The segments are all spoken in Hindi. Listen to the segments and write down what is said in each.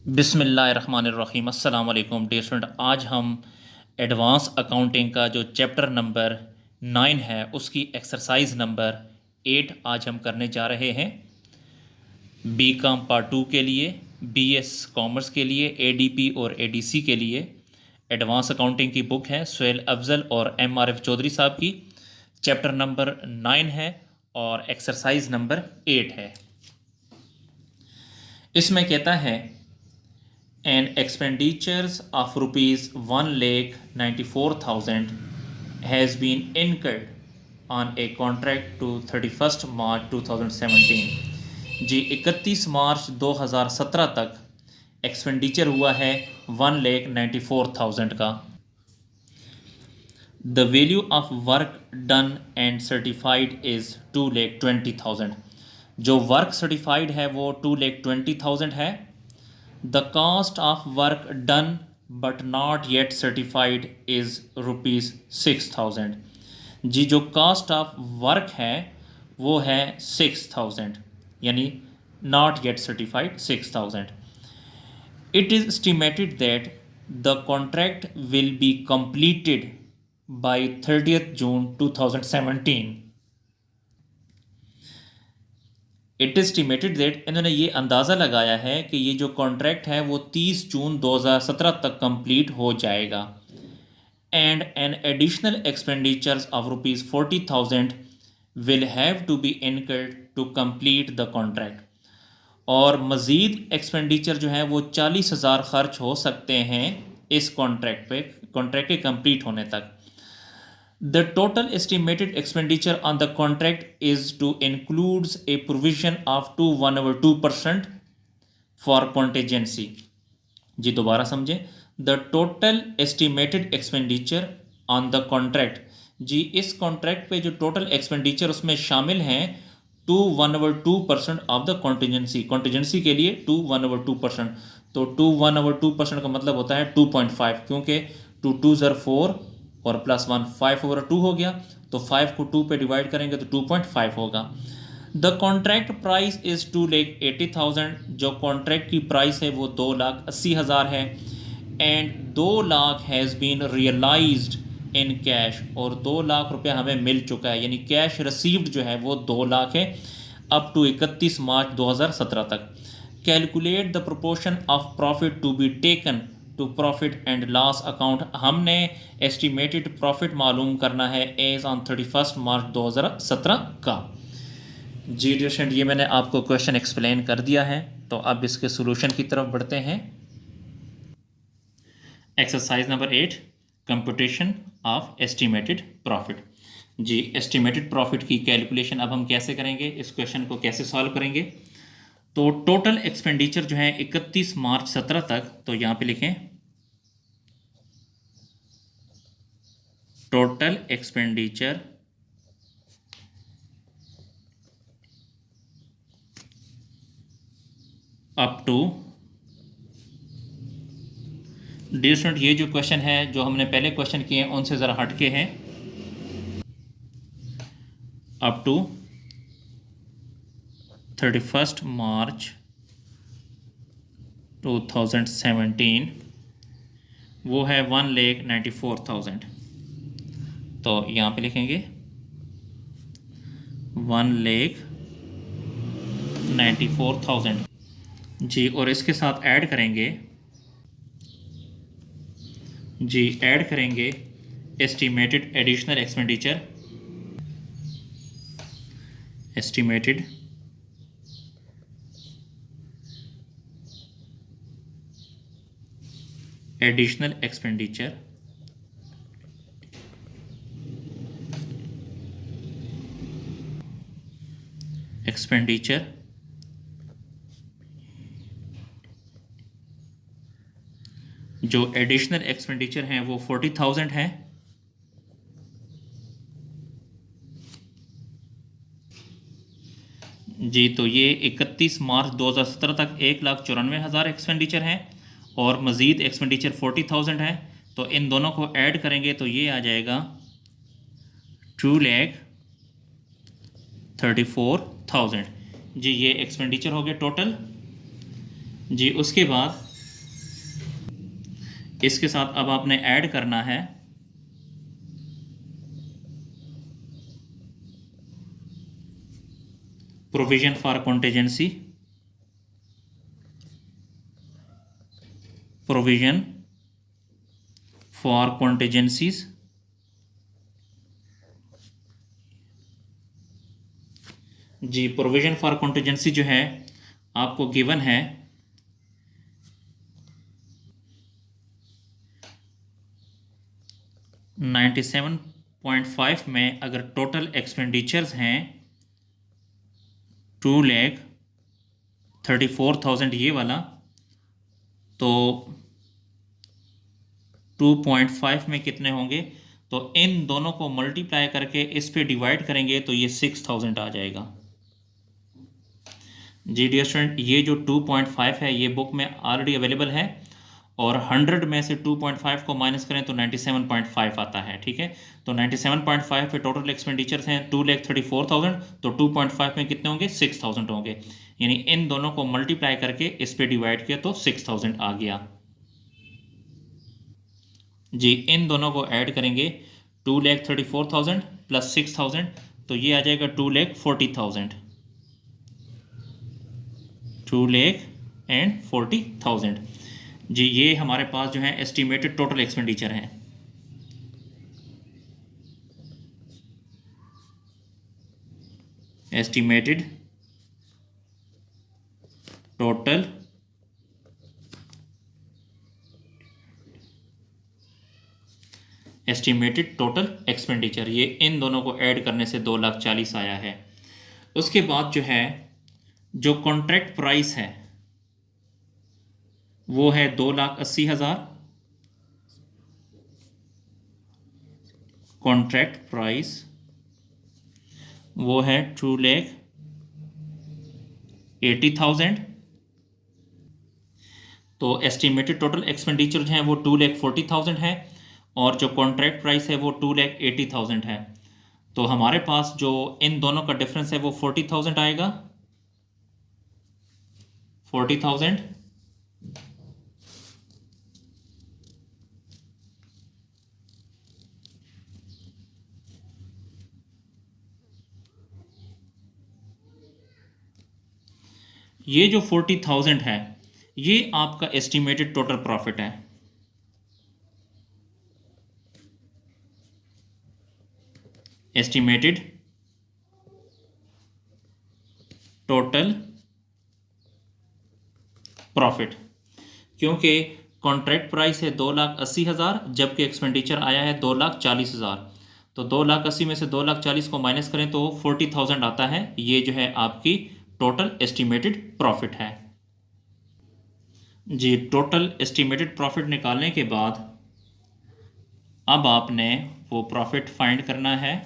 बिस्मिल्लाहिर्रहमानिर्रहीम। अस्सलाम वालेकुम डियर स्टूडेंट। आज हम एडवांस अकाउंटिंग का जो चैप्टर नंबर 9 है उसकी एक्सरसाइज नंबर 8 आज हम करने जा रहे हैं। बी कॉम पार्ट 2 के लिए, बीएस कॉमर्स के लिए, एडीपी और एडीसी के लिए एडवांस अकाउंटिंग की बुक है सुहेल अफजल और एमआरएफ चौधरी साहब की। चैप्टर नंबर 9 है और एक्सरसाइज नंबर 8 है। इसमें कहता है and expenditures of rupees 1,94,000 has been incurred on a contract to 31st March 2017। Ji 31 March 2017 तक एक्सपेंडिचर हुआ है 1,94,000 का। The value of work done and certified is 2,20,000। जो वर्क सर्टिफाइड है वो 2,20,000 है। The cost of work done but not yet certified is rupees 6,000। जी जो कास्ट ऑफ वर्क है वो है 6,000, यानी not yet certified 6,000। It is estimated that the contract will be completed by 30th June 2017। It estimated that, इन्होंने ये अंदाज़ा लगाया है कि ये जो कॉन्ट्रैक्ट है वो 30 जून 2017 तक कंप्लीट हो जाएगा। And an additional expenditures of rupees 40,000 will have to be incurred to complete the contract. और मज़ीद एक्सपेंडिचर जो है वो 40,000 खर्च हो सकते हैं इस कॉन्ट्रैक्ट पे, कॉन्ट्रैक्ट के कंप्लीट होने तक। The total estimated expenditure on the contract is to includes a provision of 2% for contingency। जी दोबारा समझें। The total estimated expenditure on the contract, जी इस कॉन्ट्रैक्ट पे जो टोटल एक्सपेंडिचर उसमें शामिल हैं 2% ऑफ द कॉन्टीजेंसी। कॉन्टीजेंसी के लिए 2%। तो 2% का मतलब होता है 2.5, क्योंकि 2 2 ज़र 4 और +1 5/2 हो गया, तो 5 को 2 पे डिवाइड करेंगे तो 2.5 होगा। The contract price is 2,80,000। जो कॉन्ट्रैक्ट की प्राइस है वो 2,80,000 है। And 2 lakh has been realised in cash, और 2 लाख रुपया हमें मिल चुका है, यानी कैश रिसीव्ड जो है वो 2 लाख है अप टू 31 मार्च 2017 तक। Calculate the proportion of profit to be taken to profit and loss account. हमने एस्टिमेटेड प्रॉफिट मालूम करना है एज ऑन 31 मार्च 2017 का। जी डियर स्टूडेंट, ये मैंने आपको क्वेश्चन एक्सप्लेन कर दिया है, तो अब इसके सोल्यूशन की तरफ बढ़ते हैं। Exercise number 8, computation of estimated profit. जी एस्टिमेटेड प्रॉफिट की कैलकुलेशन अब हम कैसे करेंगे, इस क्वेश्चन को कैसे सॉल्व करेंगे। तो टोटल एक्सपेंडिचर जो है 31 मार्च 17 तक, तो यहाँ पे लिखें total expenditure up to, dear student ये जो क्वेश्चन है जो हमने पहले क्वेश्चन किए हैं उनसे ज़रा हटके हैं। अप टू 31 मार्च 2017 वो है 1,94,000। तो यहाँ पे लिखेंगे 1,94,000 जी, और इसके साथ ऐड करेंगे, जी ऐड करेंगे estimated additional expenditure, estimated additional expenditure जो एडिशनल एक्सपेंडिचर हैं वो 40,000 हैं। जी तो ये 31 मार्च 2017 तक 1,94,000 एक्सपेंडिचर हैं और मज़ीद एक्सपेंडिचर 40,000 है। तो इन दोनों को ऐड करेंगे तो ये आ जाएगा 2,34,000। जी ये एक्सपेंडिचर हो गया टोटल। जी उसके बाद इसके साथ अब आपने ऐड करना है provision for contingency, provision for contingencies, जी प्रोविजन फॉर कॉन्टीजेंसी जो है आपको गिवन है 97.5 में अगर टोटल एक्सपेंडिचर्स हैं 2,34,000 ये वाला, तो 2.5 में कितने होंगे, तो इन दोनों को मल्टीप्लाई करके इस पे डिवाइड करेंगे तो ये 6,000 आ जाएगा। जी डियर स्टूडेंट, ये जो 2.5 है ये बुक में ऑलरेडी अवेलेबल है, और 100 में से 2.5 को माइनस करें तो 97.5 आता है। ठीक है, तो 97.5 पे टोटल एक्सपेंडिचर्स हैं 2,34,000, तो 2.5 में कितने होंगे, 6,000 होंगे, यानी इन दोनों को मल्टीप्लाई करके इस पे डिवाइड किया तो 6,000 आ गया। जी इन दोनों को ऐड करेंगे 2,34,000 प्लस 6,000, तो ये आ जाएगा 2,40,000, 2,40,000। जी ये हमारे पास जो है एस्टिमेटेड टोटल एक्सपेंडिचर हैं। एस्टिमेटेड टोटल एक्सपेंडिचर, ये इन दोनों को ऐड करने से 2,40,000 आया है। उसके बाद जो है जो कॉन्ट्रैक्ट प्राइस है वो है 2,80,000, कॉन्ट्रैक्ट प्राइस वो है 2,80,000, तो एस्टिमेटेड टोटल एक्सपेंडिचर जो है वो 2,40,000 है, और जो कॉन्ट्रैक्ट प्राइस है वो 2,80,000 है। तो हमारे पास जो इन दोनों का डिफरेंस है वो 40,000 आएगा, 40,000। ये जो 40,000 है ये आपका एस्टिमेटेड टोटल प्रॉफिट है। एस्टिमेटेड टोटल प्रॉफिट, क्योंकि कॉन्ट्रैक्ट प्राइस है 2,80,000 जबकि एक्सपेंडिचर आया है 2,40,000, तो 2,80,000 में से 2,40,000 को माइनस करें तो 40,000 आता है। ये जो है आपकी टोटल एस्टिमेटेड प्रॉफिट है। जी टोटल एस्टिमेटेड प्रॉफिट निकालने के बाद अब आपने वो प्रॉफिट फाइंड करना है,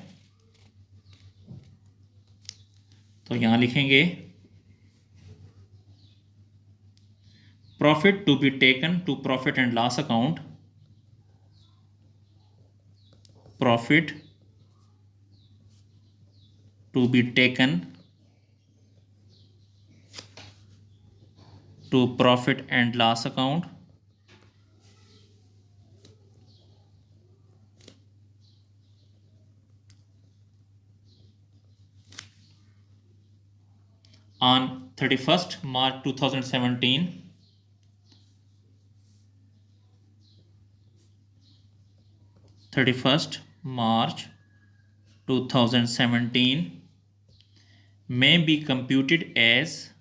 तो यहाँ लिखेंगे profit to be taken to profit and loss account, profit to be taken to profit and loss account, on 31st March 2017, 31st March 2017 may be computed as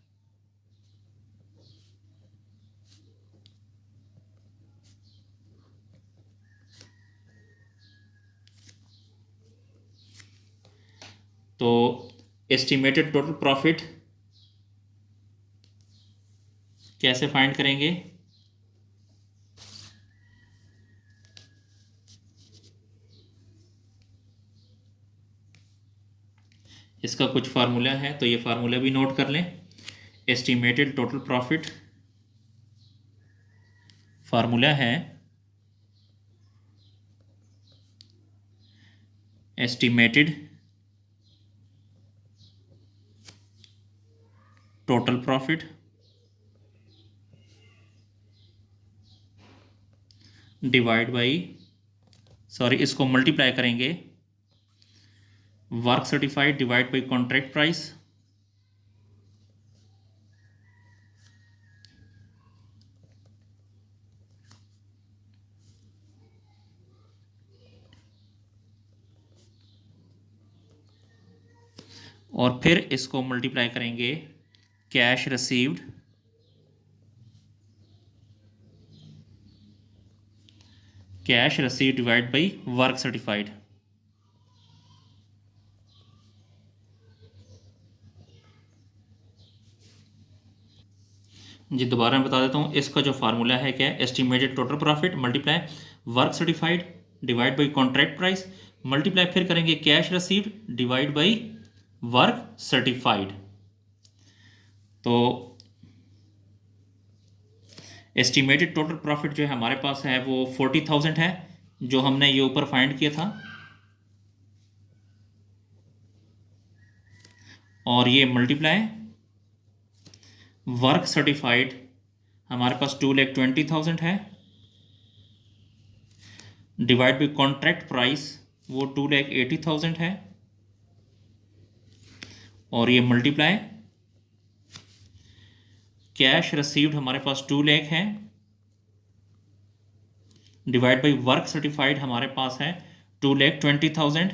तो एस्टिमेटेड टोटल प्रॉफिट कैसे फाइंड करेंगे, इसका कुछ फार्मूला है तो ये फार्मूला भी नोट कर लें। एस्टिमेटेड टोटल प्रॉफिट फार्मूला है estimated total profit divide by, sorry इसको मल्टीप्लाई करेंगे work certified divide by contract price, और फिर इसको मल्टीप्लाई करेंगे cash received divide by work certified. जी दोबारा मैं बता देता हूँ, इसका जो फार्मूला है क्या है, estimated total profit multiply work certified divide by contract price multiply फिर करेंगे cash received divide by work certified. तो एस्टिमेटेड टोटल प्रॉफिट जो है हमारे पास है वो 40,000 है, जो हमने ये ऊपर फाइंड किया था, और ये मल्टीप्लाई वर्क सर्टिफाइड हमारे पास 2,20,000 है, डिवाइड बाई कॉन्ट्रैक्ट प्राइस वो 2,80,000 है, और ये मल्टीप्लाई कैश रिसीव्ड हमारे पास 2 लाख है, डिवाइड बाई वर्क सर्टिफाइड हमारे पास है 2,20,000,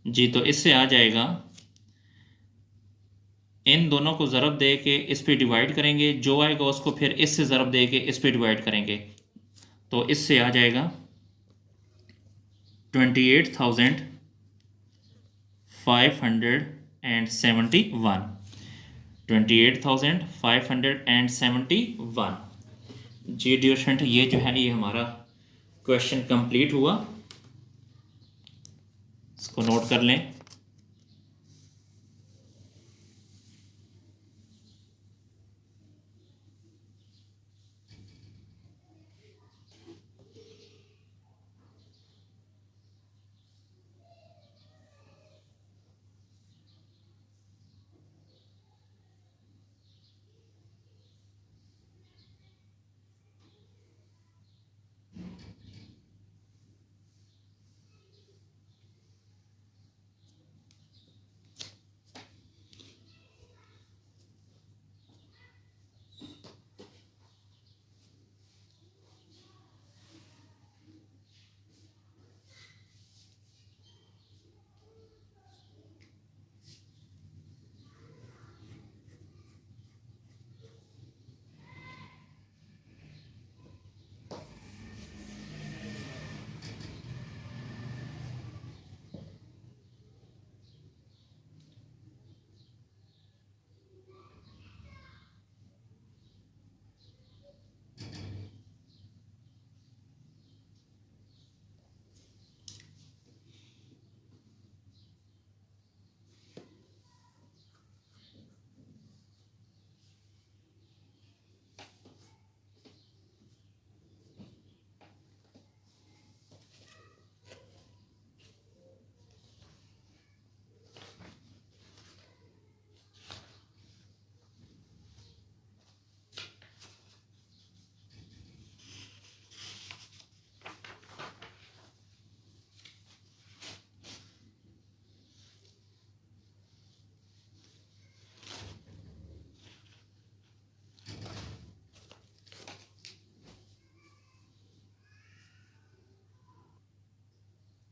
जी तो इससे आ जाएगा, इन दोनों को ज़रब दे के इस पे डिवाइड करेंगे, जो आएगा उसको फिर इससे ज़रब दे के इस पे डिवाइड करेंगे, तो इससे आ जाएगा 28,571, 28,571। जी डियर स्टूडेंट, ये जो है ये हमारा क्वेश्चन कंप्लीट हुआ, इसको नोट कर लें।